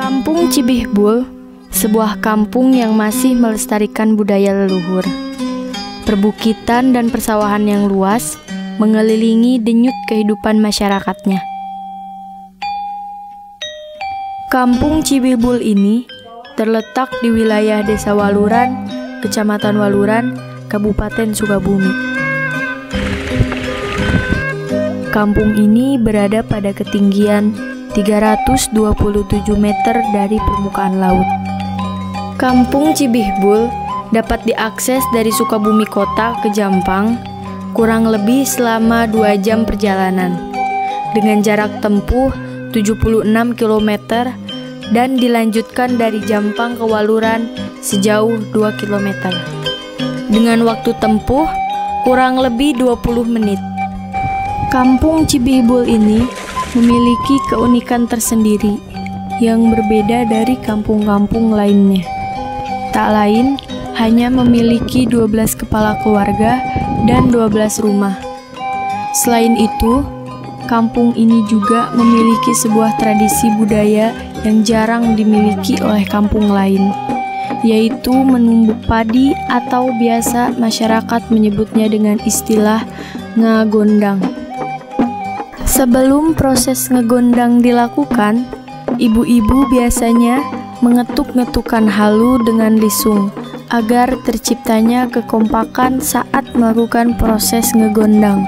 Kampung Cibihbul, sebuah kampung yang masih melestarikan budaya leluhur. Perbukitan dan persawahan yang luas mengelilingi denyut kehidupan masyarakatnya. Kampung Cibihbul ini terletak di wilayah Desa Waluran, Kecamatan Waluran, Kabupaten Sukabumi. Kampung ini berada pada ketinggian 327 meter dari permukaan laut. Kampung Cibihbul dapat diakses dari Sukabumi Kota ke Jampang kurang lebih selama 2 jam perjalanan dengan jarak tempuh 76 km dan dilanjutkan dari Jampang ke Waluran sejauh 2 km dengan waktu tempuh kurang lebih 20 menit. Kampung Cibihbul ini memiliki keunikan tersendiri yang berbeda dari kampung-kampung lainnya. Tak lain, hanya memiliki 12 kepala keluarga dan 12 rumah. Selain itu, kampung ini juga memiliki sebuah tradisi budaya yang jarang dimiliki oleh kampung lain, yaitu menumbuk padi atau biasa masyarakat menyebutnya dengan istilah ngagondang. Sebelum proses ngegondang dilakukan, ibu-ibu biasanya mengetuk-ngetukan halu dengan lisung agar terciptanya kekompakan saat melakukan proses ngegondang.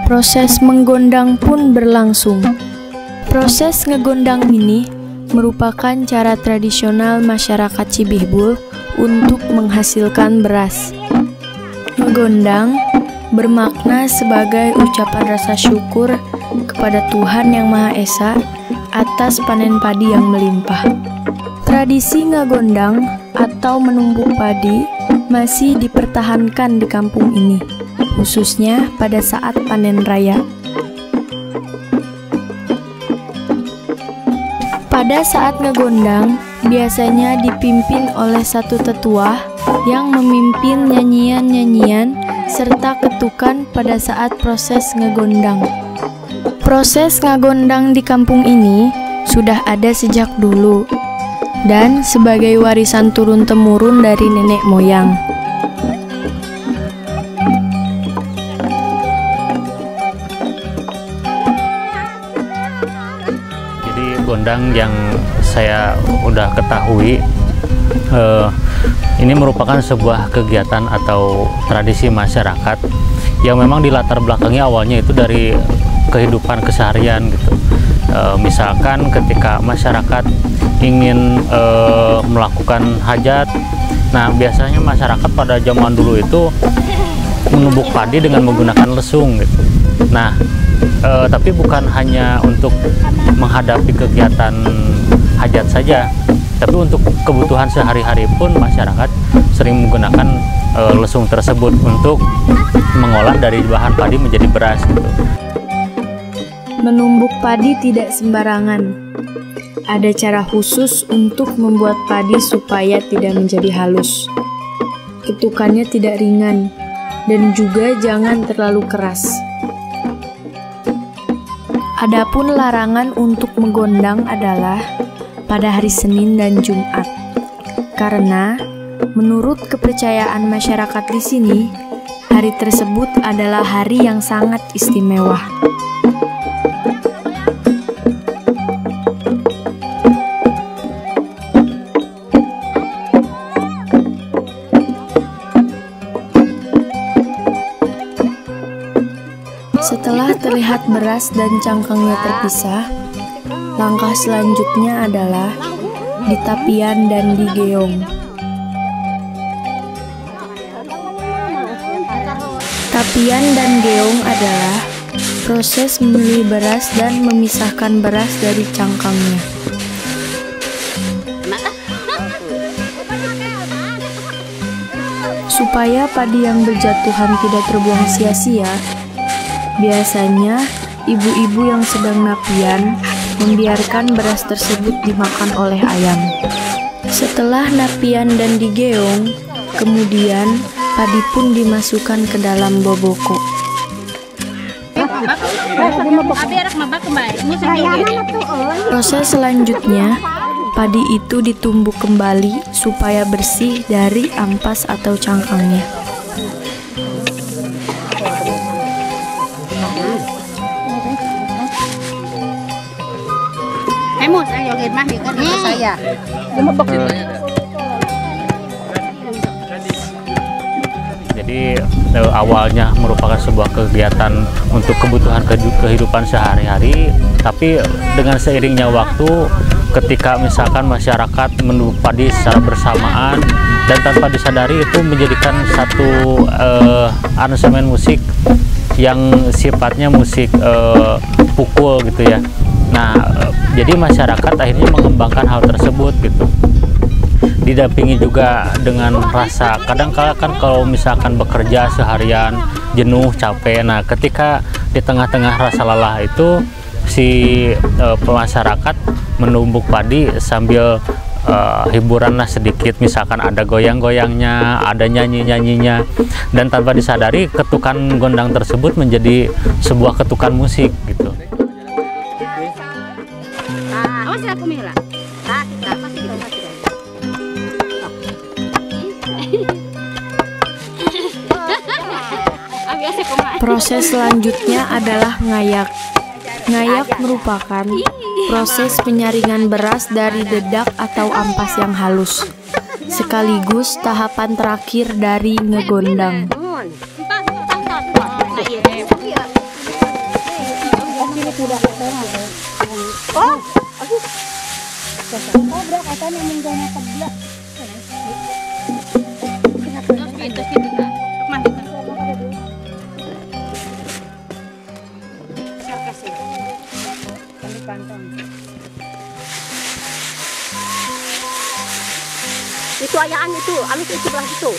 Proses menggondang pun berlangsung. Proses ngegondang ini merupakan cara tradisional masyarakat Cibihbul untuk menghasilkan beras. Ngegondang bermakna sebagai ucapan rasa syukur kepada Tuhan Yang Maha Esa atas panen padi yang melimpah. Tradisi ngegondang atau menumbuk padi masih dipertahankan di kampung ini, khususnya pada saat panen raya. Pada saat ngegondang, biasanya dipimpin oleh satu tetua yang memimpin nyanyian-nyanyian serta ketukan pada saat proses ngegondang. Proses ngegondang di kampung ini sudah ada sejak dulu dan sebagai warisan turun-temurun dari nenek moyang. Gondang yang saya udah ketahui ini merupakan sebuah kegiatan atau tradisi masyarakat yang memang dilatar belakangi awalnya itu dari kehidupan keseharian gitu. Misalkan ketika masyarakat ingin melakukan hajat, nah biasanya masyarakat pada zaman dulu itu menumbuk padi dengan menggunakan lesung gitu. Nah, tapi bukan hanya untuk menghadapi kegiatan hajat saja, tapi untuk kebutuhan sehari-hari pun masyarakat sering menggunakan lesung tersebut untuk mengolah dari bahan padi menjadi beras gitu. Menumbuk padi tidak sembarangan. Ada cara khusus untuk membuat padi supaya tidak menjadi halus. Ketukannya tidak ringan dan juga jangan terlalu keras. Adapun larangan untuk menggondang adalah pada hari Senin dan Jumat, karena menurut kepercayaan masyarakat di sini, hari tersebut adalah hari yang sangat istimewa. Setelah terlihat beras dan cangkangnya terpisah, langkah selanjutnya adalah ditapian dan digeong. Tapian dan geong adalah proses memilih beras dan memisahkan beras dari cangkangnya. Supaya padi yang berjatuhan tidak terbuang sia-sia, biasanya ibu-ibu yang sedang napian membiarkan beras tersebut dimakan oleh ayam. Setelah napian dan digeong, kemudian padi pun dimasukkan ke dalam boboko. Proses selanjutnya, padi itu ditumbuk kembali supaya bersih dari ampas atau cangkangnya. saya. Jadi awalnya merupakan sebuah kegiatan untuk kebutuhan kehidupan sehari-hari, tapi dengan seiringnya waktu, ketika misalkan masyarakat menumbuh padi secara bersamaan dan tanpa disadari itu menjadikan satu aransemen musik yang sifatnya musik pukul gitu ya. Nah, jadi masyarakat akhirnya mengembangkan hal tersebut gitu. Didampingi juga dengan rasa, kadang-kala kan kalau misalkan bekerja seharian jenuh, capek, nah ketika di tengah-tengah rasa lelah itu si masyarakat menumbuk padi sambil hiburan lah sedikit, misalkan ada goyang-goyangnya, ada nyanyi-nyanyinya, dan tanpa disadari ketukan gondang tersebut menjadi sebuah ketukan musik gitu. Proses selanjutnya adalah ngayak. Ngayak merupakan proses penyaringan beras dari dedak atau ampas yang halus, sekaligus tahapan terakhir dari ngegondang. Itu ayaan itu, alus itu sebelah itu.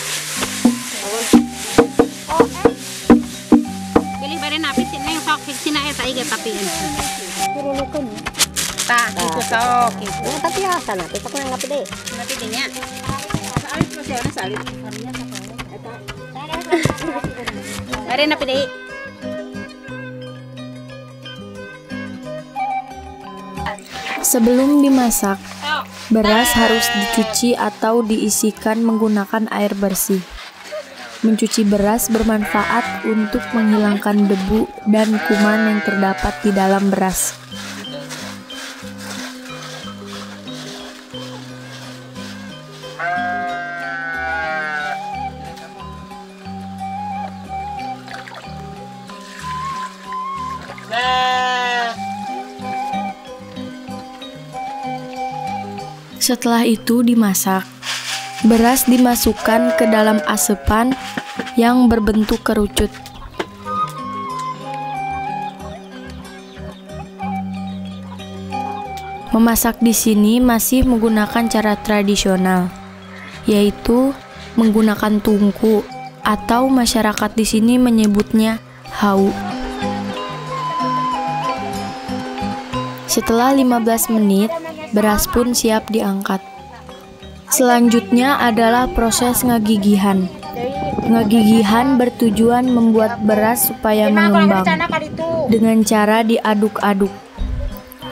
Pilih bareng napi sini sok sini aja saya tapi ini. Turunkan. Tak, itu sok itu. Tapi ya sana, kita kan napi deh. Napi dehnya. Soalnya spesialnya salib. Bareng napi deh. Sebelum dimasak, beras harus dicuci atau diisikan menggunakan air bersih. Mencuci beras bermanfaat untuk menghilangkan debu dan kuman yang terdapat di dalam beras. Setelah itu dimasak, beras dimasukkan ke dalam asepan yang berbentuk kerucut. Memasak di sini masih menggunakan cara tradisional, yaitu menggunakan tungku atau masyarakat di sini menyebutnya hau. Setelah 15 menit, beras pun siap diangkat. Selanjutnya adalah proses ngagigihan. Ngagigihan bertujuan membuat beras supaya mengembang dengan cara diaduk-aduk.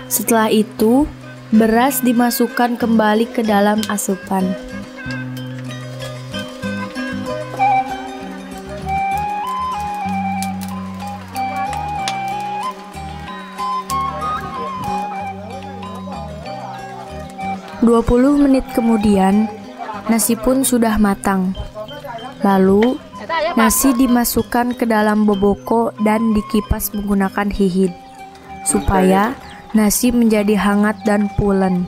Setelah itu, beras dimasukkan kembali ke dalam asupan. Dua 20 menit kemudian, nasi pun sudah matang. Lalu, nasi dimasukkan ke dalam boboko dan dikipas menggunakan hihid, supaya nasi menjadi hangat dan pulen.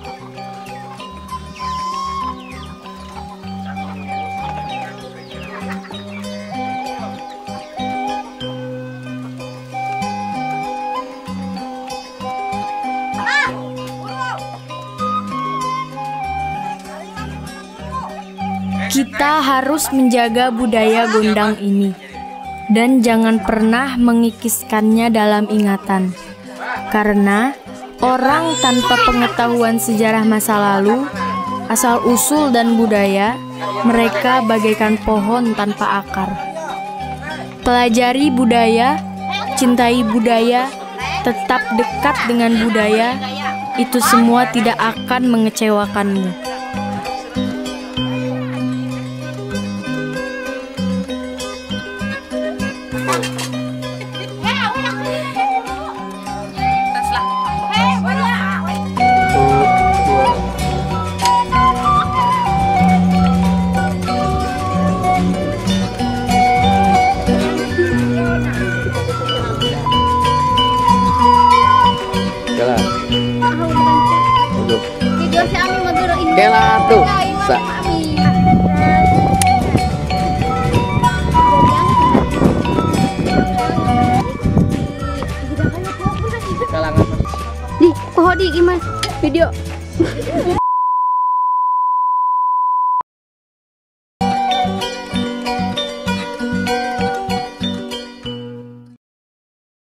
Kita harus menjaga budaya gondang ini dan jangan pernah mengikiskannya dalam ingatan, karena orang tanpa pengetahuan sejarah masa lalu Asal-usul dan budaya, mereka bagaikan pohon tanpa akar. Pelajari budaya, cintai budaya, tetap dekat dengan budaya, itu semua tidak akan mengecewakanmu. Kela tuh. Di, kok di gimana? Video.